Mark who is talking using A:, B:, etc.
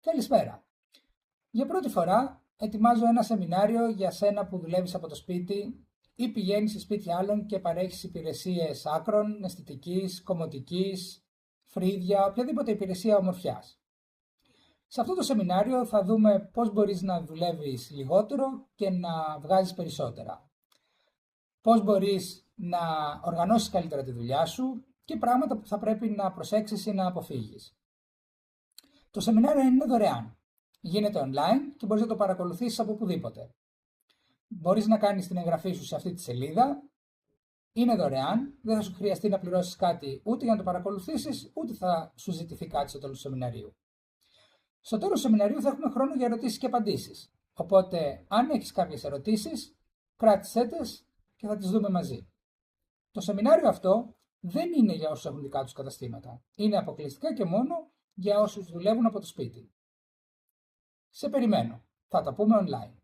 A: Καλησπέρα. Για πρώτη φορά ετοιμάζω ένα σεμινάριο για σένα που δουλεύεις από το σπίτι ή πηγαίνεις σε σπίτια άλλων και παρέχεις υπηρεσίες άκρων, αισθητικής, κομμωτικής, φρύδια, οποιαδήποτε υπηρεσία ομορφιάς. Σε αυτό το σεμινάριο θα δούμε πώς μπορείς να δουλεύεις λιγότερο και να βγάζεις περισσότερα. Πώς μπορείς να οργανώσεις καλύτερα τη δουλειά σου και πράγματα που θα πρέπει να προσέξεις ή να αποφύγεις. Το σεμινάριο είναι δωρεάν. Γίνεται online και μπορείς να το παρακολουθήσεις από οπουδήποτε. Μπορείς να κάνεις την εγγραφή σου σε αυτή τη σελίδα. Είναι δωρεάν, δεν θα σου χρειαστεί να πληρώσεις κάτι ούτε για να το παρακολουθήσεις, ούτε θα σου ζητηθεί κάτι στο τέλος του σεμιναρίου. Στο τέλος του σεμιναρίου θα έχουμε χρόνο για ερωτήσεις και απαντήσεις. Οπότε, αν έχεις κάποιες ερωτήσεις, κράτησέ τες και θα τις δούμε μαζί. Το σεμινάριο αυτό δεν είναι για όσους έχουν δικά τους καταστήματα. Είναι αποκλειστικά και μόνο για όσους δουλεύουν από το σπίτι. Σε περιμένω. Θα τα πούμε online.